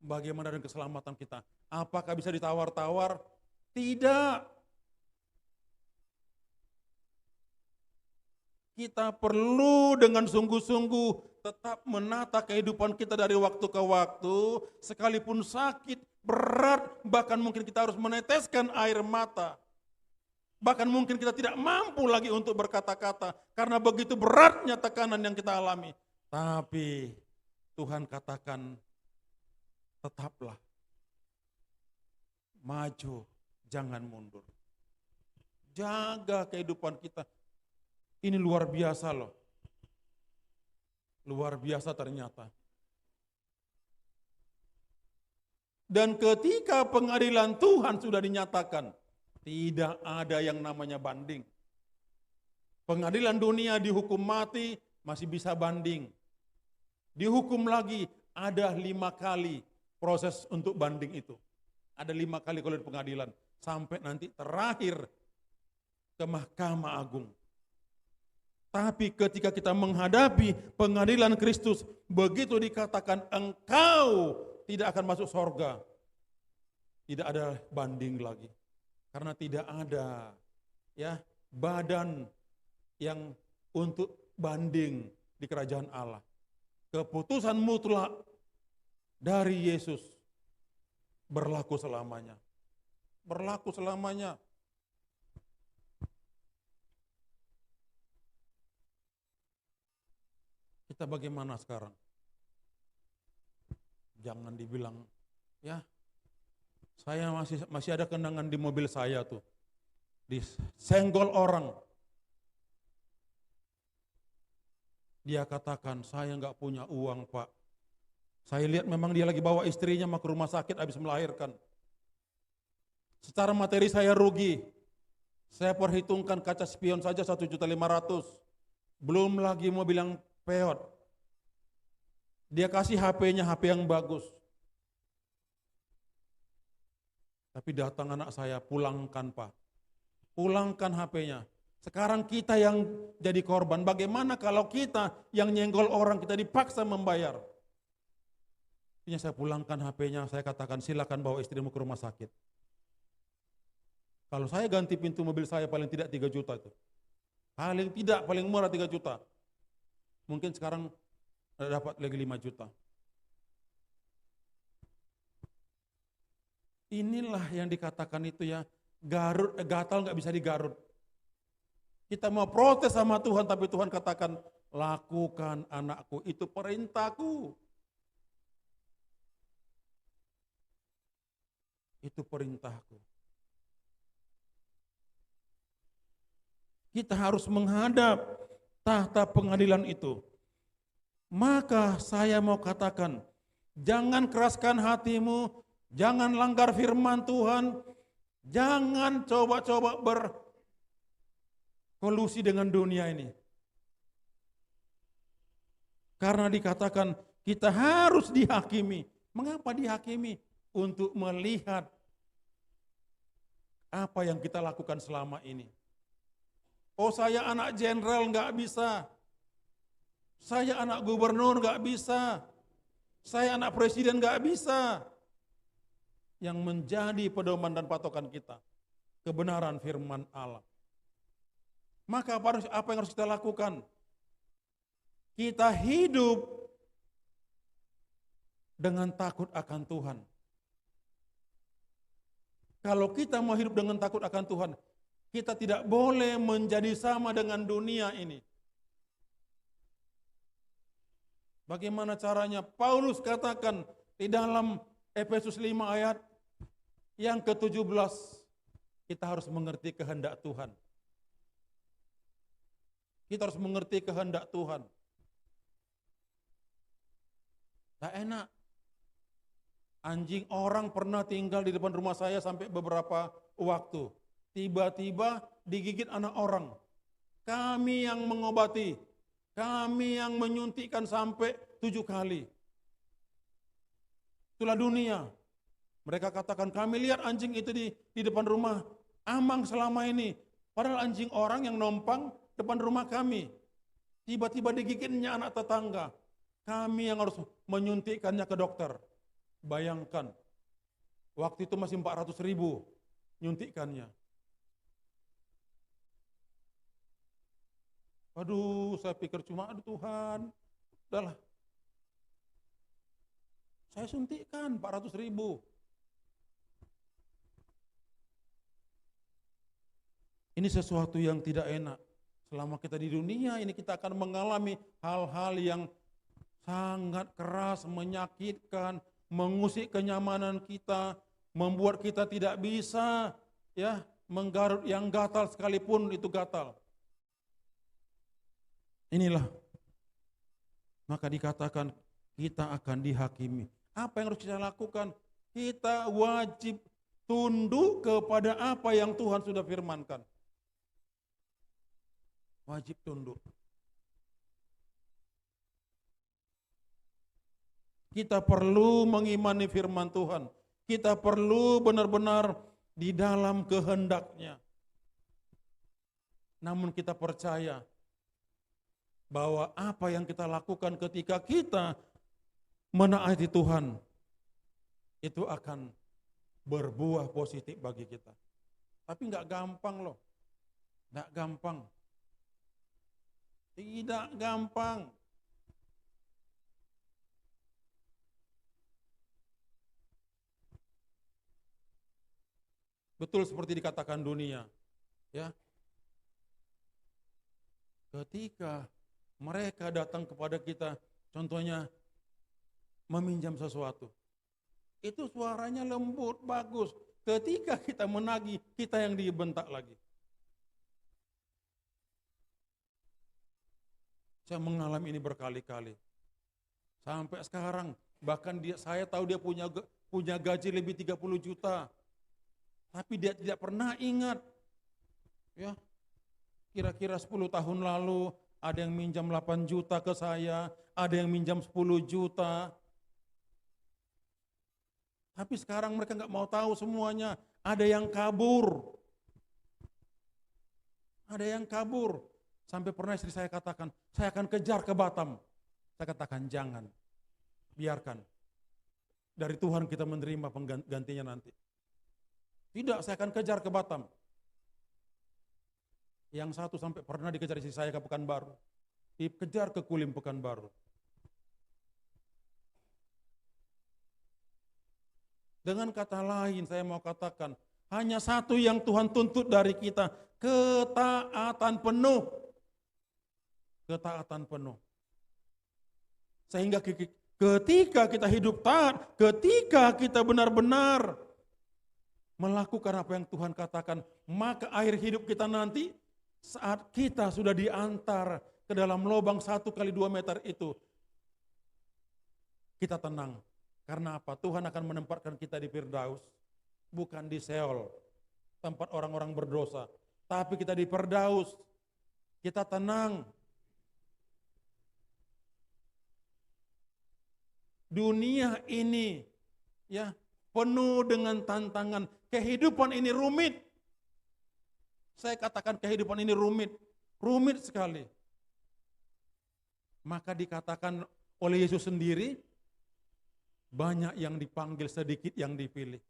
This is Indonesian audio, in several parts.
Bagaimana dengan keselamatan kita? Apakah bisa ditawar-tawar? Tidak. Kita perlu dengan sungguh-sungguh tetap menata kehidupan kita dari waktu ke waktu, sekalipun sakit, berat, bahkan mungkin kita harus meneteskan air mata. Bahkan mungkin kita tidak mampu lagi untuk berkata-kata, karena begitu beratnya tekanan yang kita alami. Tapi Tuhan katakan, tetaplah maju, jangan mundur. Jaga kehidupan kita. Ini luar biasa loh. Luar biasa ternyata. Dan ketika pengadilan Tuhan sudah dinyatakan, tidak ada yang namanya banding. Pengadilan dunia dihukum mati, masih bisa banding. Dihukum lagi, ada 5 kali proses untuk banding itu. Ada 5 kali kalau di pengadilan. Sampai nanti terakhir ke Mahkamah Agung. Tapi ketika kita menghadapi pengadilan Kristus, begitu dikatakan engkau tidak akan masuk sorga, tidak ada banding lagi. Karena tidak ada badan yang untuk banding di kerajaan Allah. Keputusan mutlak dari Yesus berlaku selamanya. Berlaku selamanya. Kita bagaimana sekarang? Jangan dibilang, saya masih ada kenangan di mobil saya tuh, disenggol orang. Dia katakan, saya nggak punya uang Pak. Saya lihat memang dia lagi bawa istrinya ke rumah sakit habis melahirkan. Secara materi saya rugi. Saya perhitungkan kaca spion saja 1.500.000. Belum lagi mobil yang peot. Dia kasih HP-nya, HP yang bagus. Tapi datang anak saya, pulangkan Pak. Pulangkan HP-nya. Sekarang kita yang jadi korban. Bagaimana kalau kita yang nyenggol orang, kita dipaksa membayar? Akhirnya saya pulangkan HP-nya, saya katakan silakan bawa istrimu ke rumah sakit. Kalau saya ganti pintu mobil saya paling tidak 3 juta itu. Paling murah 3 juta. Mungkin sekarang dapat lagi 5 juta. Inilah yang dikatakan itu gatal nggak bisa digarut. Kita mau protes sama Tuhan, tapi Tuhan katakan, lakukan anakku, itu perintahku. Itu perintahku. Kita harus menghadap tahta pengadilan itu. Maka saya mau katakan, jangan keraskan hatimu, jangan langgar firman Tuhan, jangan coba-coba berkolusi dengan dunia ini. Karena dikatakan kita harus dihakimi. Mengapa dihakimi? Untuk melihat apa yang kita lakukan selama ini. Oh, saya anak jenderal nggak bisa. Saya anak gubernur nggak bisa. Saya anak presiden nggak bisa. Yang menjadi pedoman dan patokan kita, kebenaran firman Allah. Maka apa yang harus kita lakukan? Kita hidup dengan takut akan Tuhan. Kalau kita mau hidup dengan takut akan Tuhan, kita tidak boleh menjadi sama dengan dunia ini. Bagaimana caranya? Paulus katakan di dalam Efesus 5 ayat yang ke-17, kita harus mengerti kehendak Tuhan. Kita harus mengerti kehendak Tuhan. Tak enak. Anjing orang pernah tinggal di depan rumah saya sampai beberapa waktu. Tiba-tiba digigit anak orang. Kami yang mengobati. Kami yang menyuntikkan sampai 7 kali. Itulah dunia. Mereka katakan, kami lihat anjing itu di depan rumah Amang selama ini. Padahal anjing orang yang nompang depan rumah kami. Tiba-tiba digigitnya anak tetangga. Kami yang harus menyuntikkannya ke dokter. Bayangkan, waktu itu masih 400.000 nyuntikannya. Aduh, saya pikir cuma, aduh Tuhan, udahlah. Saya suntikkan 400.000. Ini sesuatu yang tidak enak. Selama kita di dunia ini kita akan mengalami hal-hal yang sangat keras, menyakitkan, mengusik kenyamanan kita, membuat kita tidak bisa ya menggaruk yang gatal sekalipun itu gatal. Inilah maka dikatakan kita akan dihakimi. Apa yang harus kita lakukan? Kita wajib tunduk kepada apa yang Tuhan sudah firmankan. Wajib tunduk. Kita perlu mengimani firman Tuhan. Kita perlu benar-benar di dalam kehendaknya. Namun kita percaya bahwa apa yang kita lakukan ketika kita menaati Tuhan, itu akan berbuah positif bagi kita. Tapi enggak gampang loh. Enggak gampang. Tidak gampang. Betul seperti dikatakan dunia, ya. Ketika mereka datang kepada kita, contohnya meminjam sesuatu, itu suaranya lembut, bagus. Ketika kita menagih, kita yang dibentak lagi. Saya mengalami ini berkali-kali. Sampai sekarang, bahkan saya tahu dia punya gaji lebih 30 juta. Tapi dia tidak pernah ingat. Ya, kira-kira 10 tahun lalu ada yang minjam 8 juta ke saya, ada yang minjam 10 juta. Tapi sekarang mereka nggak mau tahu semuanya. Ada yang kabur. Ada yang kabur. Sampai pernah istri saya katakan, saya akan kejar ke Batam. Saya katakan jangan, biarkan. Dari Tuhan kita menerima penggantinya nanti. Tidak, saya akan kejar ke Batam. Yang satu sampai pernah dikejar istri saya ke Pekanbaru. Dikejar ke Kulim Pekanbaru. Dengan kata lain saya mau katakan, hanya satu yang Tuhan tuntut dari kita, ketaatan penuh. Ketaatan penuh. Sehingga ketika kita hidup taat, ketika kita benar-benar melakukan apa yang Tuhan katakan, maka akhir hidup kita nanti saat kita sudah diantar ke dalam lubang 1 kali 2 meter itu, kita tenang. Karena apa? Tuhan akan menempatkan kita di Firdaus, bukan di Seol, tempat orang-orang berdosa. Tapi kita di Firdaus, kita tenang. Dunia ini ya penuh dengan tantangan. Kehidupan ini rumit. Saya katakan kehidupan ini rumit. Rumit sekali. Maka dikatakan oleh Yesus sendiri, banyak yang dipanggil, sedikit yang dipilih.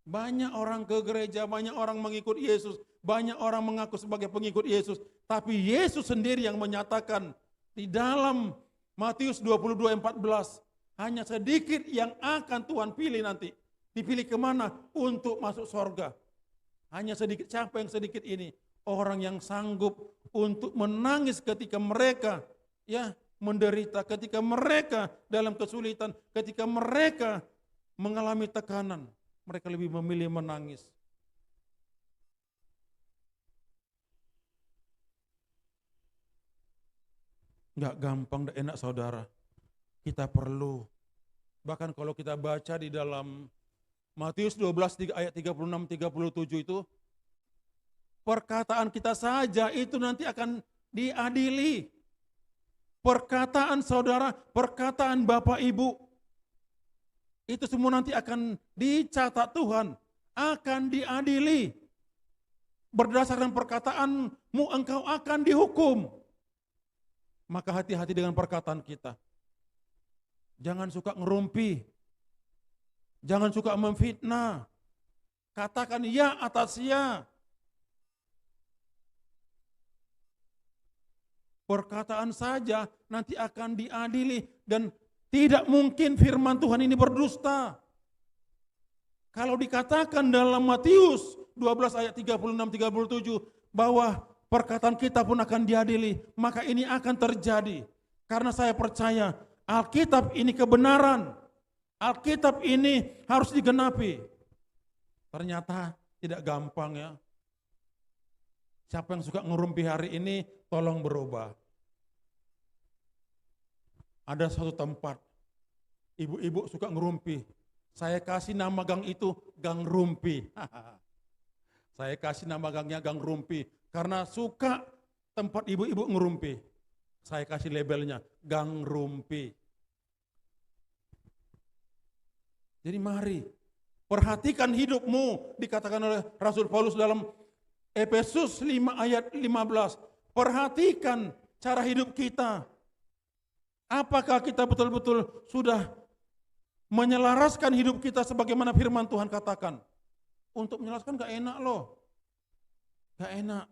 Banyak orang ke gereja, banyak orang mengikut Yesus, banyak orang mengaku sebagai pengikut Yesus. Tapi Yesus sendiri yang menyatakan di dalam Matius 22:14, hanya sedikit yang akan Tuhan pilih nanti. Dipilih kemana? Untuk masuk surga. Hanya sedikit. Siapa yang sedikit ini? Orang yang sanggup untuk menangis ketika mereka ya menderita, ketika mereka dalam kesulitan, ketika mereka mengalami tekanan. Mereka lebih memilih menangis. Enggak gampang dan enak saudara. Kita perlu. Bahkan kalau kita baca di dalam Matius 12 ayat 36-37 itu, perkataan kita saja itu nanti akan diadili. Perkataan saudara, perkataan Bapak Ibu, itu semua nanti akan dicatat Tuhan, akan diadili. Berdasarkan perkataanmu engkau akan dihukum. Maka hati-hati dengan perkataan kita. Jangan suka ngerumpi. Jangan suka memfitnah. Katakan ya atas ya. Perkataan saja nanti akan diadili dan tidak mungkin firman Tuhan ini berdusta. Kalau dikatakan dalam Matius 12 ayat 36-37 bahwa perkataan kita pun akan diadili, maka ini akan terjadi. Karena saya percaya Alkitab ini kebenaran. Alkitab ini harus digenapi. Ternyata tidak gampang ya. Siapa yang suka ngerumpi hari ini, tolong berubah. Ada suatu tempat, ibu-ibu suka ngerumpi. Saya kasih nama gang itu Gang Rumpi. Saya kasih nama gangnya Gang Rumpi. Karena suka tempat ibu-ibu ngerumpi. Saya kasih labelnya Gang Rumpi. Jadi mari, perhatikan hidupmu, dikatakan oleh Rasul Paulus dalam Efesus 5 ayat 15. Perhatikan cara hidup kita. Apakah kita betul-betul sudah menyelaraskan hidup kita sebagaimana firman Tuhan katakan? Untuk menyelaraskan gak enak loh. Gak enak.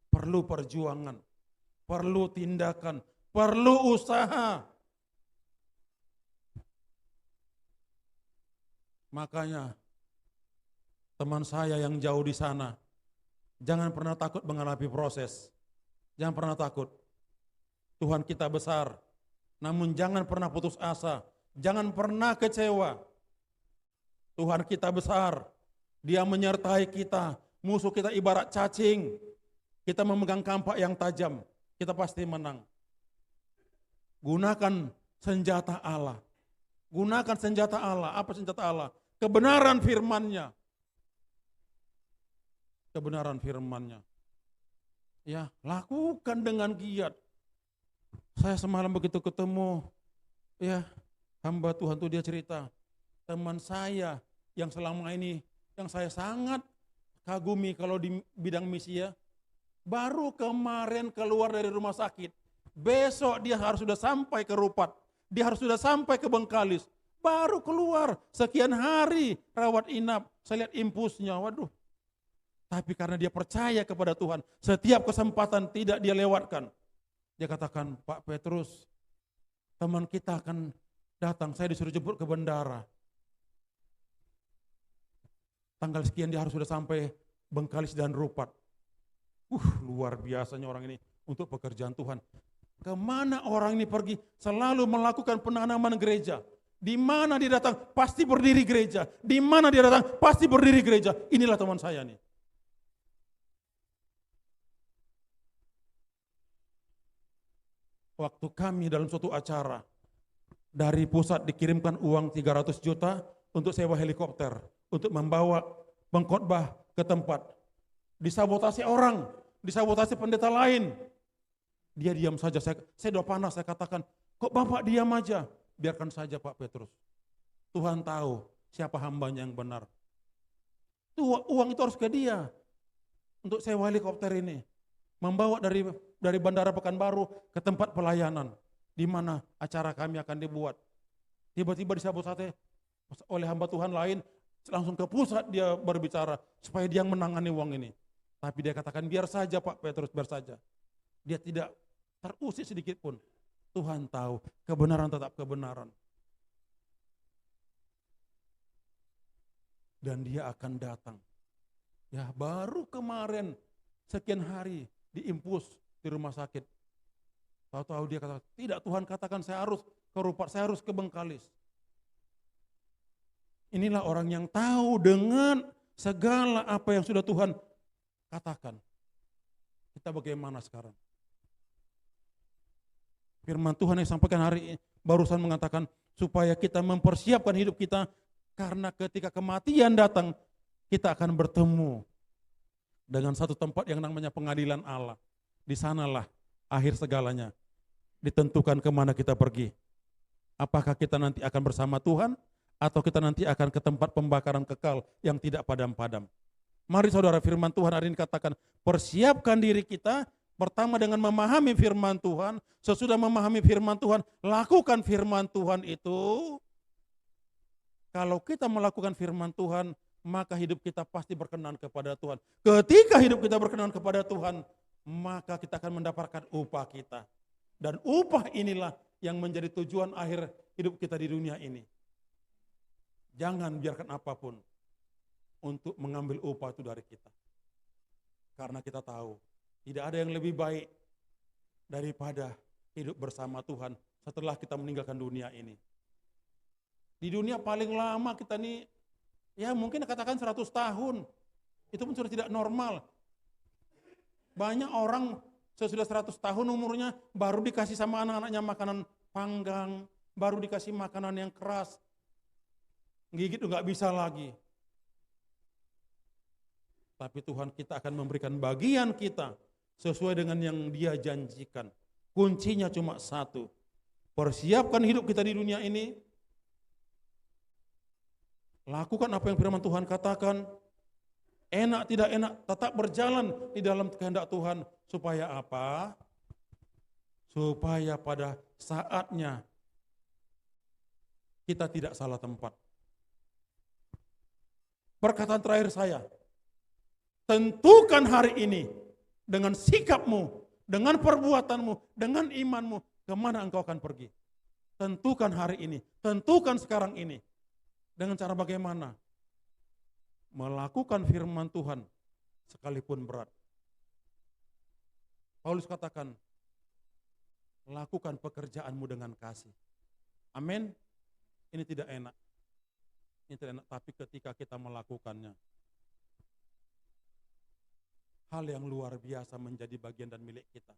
Perlu perjuangan, perlu tindakan, perlu usaha. Makanya teman saya yang jauh di sana, jangan pernah takut mengalami proses. Jangan pernah takut. Tuhan kita besar. Namun jangan pernah putus asa. Jangan pernah kecewa. Tuhan kita besar. Dia menyertai kita. Musuh kita ibarat cacing. Kita memegang kampak yang tajam. Kita pasti menang. Gunakan senjata Allah. Gunakan senjata Allah. Apa senjata Allah? Kebenaran firman-Nya. Kebenaran firman-Nya. Ya, lakukan dengan giat. Saya semalam begitu ketemu, ya, hamba Tuhan tuh dia cerita, teman saya yang selama ini, yang saya sangat kagumi kalau di bidang misi ya, baru kemarin keluar dari rumah sakit, besok dia harus sudah sampai ke Rupat, dia harus sudah sampai ke Bengkalis, baru keluar, sekian hari rawat inap, saya lihat impusnya, waduh. Tapi karena dia percaya kepada Tuhan, setiap kesempatan tidak dia lewatkan. Dia katakan, Pak Petrus, teman kita akan datang, saya disuruh jemput ke bandara. Tanggal sekian dia harus sudah sampai Bengkalis dan Rupat. Luar biasanya orang ini untuk pekerjaan Tuhan. Kemana orang ini pergi? Selalu melakukan penanaman gereja. Di mana dia datang, pasti berdiri gereja. Di mana dia datang, pasti berdiri gereja. Inilah teman saya nih. Waktu kami dalam suatu acara, dari pusat dikirimkan uang 300 juta untuk sewa helikopter, untuk membawa pengkhotbah ke tempat. Disabotasi orang, disabotasi pendeta lain. Dia diam saja, saya udah panas, saya katakan, kok Bapak diam aja? Biarkan saja Pak Petrus. Tuhan tahu siapa hambanya yang benar. Uang itu harus ke dia, untuk sewa helikopter ini. Membawa dari Bandara Pekanbaru ke tempat pelayanan, di mana acara kami akan dibuat. Tiba-tiba disabotase oleh hamba Tuhan lain, langsung ke pusat dia berbicara, supaya dia menangani uang ini. Tapi dia katakan, biar saja Pak Petrus, biar saja. Dia tidak terusik sedikit pun. Tuhan tahu, kebenaran tetap kebenaran. Dan dia akan datang. Ya baru kemarin, sekian hari, diimpus di rumah sakit. Tahu-tahu dia kata, tidak, Tuhan katakan saya harus ke Rupat, saya harus ke Bengkalis. Inilah orang yang tahu dengan segala apa yang sudah Tuhan katakan. Kita bagaimana sekarang? Firman Tuhan yang sampaikan hari ini barusan mengatakan supaya kita mempersiapkan hidup kita, karena ketika kematian datang kita akan bertemu dengan satu tempat yang namanya pengadilan Allah. Di sanalah akhir segalanya. Ditentukan kemana kita pergi. Apakah kita nanti akan bersama Tuhan, atau kita nanti akan ke tempat pembakaran kekal yang tidak padam-padam. Mari saudara, firman Tuhan hari ini katakan, persiapkan diri kita Pertama dengan memahami firman Tuhan, sesudah memahami firman Tuhan, lakukan firman Tuhan itu. Kalau kita melakukan firman Tuhan, maka hidup kita pasti berkenan kepada Tuhan. Ketika hidup kita berkenan kepada Tuhan, maka kita akan mendapatkan upah kita. Dan upah inilah yang menjadi tujuan akhir hidup kita di dunia ini. Jangan biarkan apapun untuk mengambil upah itu dari kita. Karena kita tahu, tidak ada yang lebih baik daripada hidup bersama Tuhan setelah kita meninggalkan dunia ini. Di dunia paling lama kita nih, ya mungkin katakan 100 tahun. Itu pun sudah tidak normal. Banyak orang sesudah 100 tahun umurnya baru dikasih sama anak-anaknya makanan panggang, baru dikasih makanan yang keras. Gigit nggak bisa lagi. Tapi Tuhan kita akan memberikan bagian kita sesuai dengan yang Dia janjikan. Kuncinya cuma satu. Persiapkan hidup kita di dunia ini. Lakukan apa yang firman Tuhan katakan. Enak tidak enak, tetap berjalan di dalam kehendak Tuhan. Supaya apa? Supaya pada saatnya kita tidak salah tempat. Perkataan terakhir saya, tentukan hari ini dengan sikapmu, dengan perbuatanmu, dengan imanmu, kemana engkau akan pergi. Tentukan hari ini, tentukan sekarang ini. Dengan cara bagaimana? Melakukan firman Tuhan sekalipun berat. Paulus katakan, lakukan pekerjaanmu dengan kasih. Amin. Ini tidak enak. Ini tidak enak, tapi ketika kita melakukannya, hal yang luar biasa menjadi bagian dan milik kita.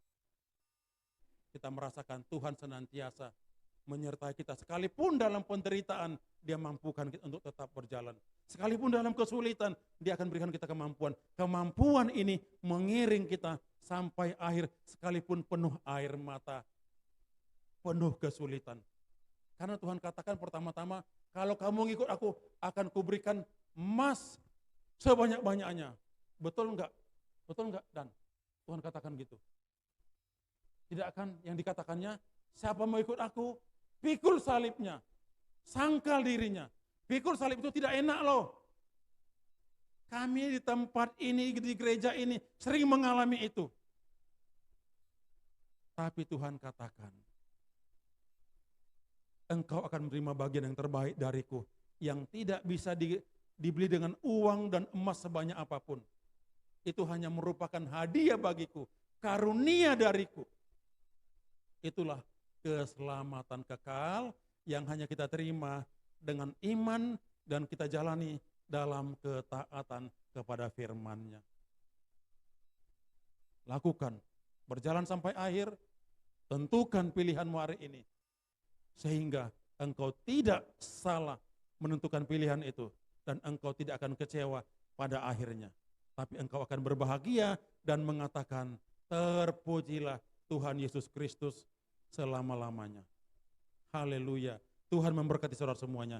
Kita merasakan Tuhan senantiasa menyertai kita. Sekalipun dalam penderitaan, Dia mampukan kita untuk tetap berjalan. Sekalipun dalam kesulitan, Dia akan berikan kita kemampuan. Kemampuan ini mengiring kita sampai akhir, sekalipun penuh air mata, penuh kesulitan. Karena Tuhan katakan pertama-tama, kalau kamu ngikut aku, akan kuberikan emas sebanyak-banyaknya. Betul enggak? Betul enggak? Dan Tuhan katakan gitu. Tidak akan yang dikatakannya, siapa mau ikut aku, pikul salibnya, sangkal dirinya. Pikul salib itu tidak enak loh. Kami di tempat ini, di gereja ini, sering mengalami itu. Tapi Tuhan katakan, engkau akan menerima bagian yang terbaik dariku, yang tidak bisa dibeli dengan uang dan emas sebanyak apapun. Itu hanya merupakan hadiah bagiku, karunia dariku. Itulah keselamatan kekal yang hanya kita terima dengan iman dan kita jalani dalam ketaatan kepada firman-Nya. Lakukan, berjalan sampai akhir, tentukan pilihanmu hari ini. Sehingga engkau tidak salah menentukan pilihan itu. Dan engkau tidak akan kecewa pada akhirnya. Tapi engkau akan berbahagia dan mengatakan, terpujilah Tuhan Yesus Kristus selama-lamanya. Haleluya. Tuhan memberkati saudara semuanya.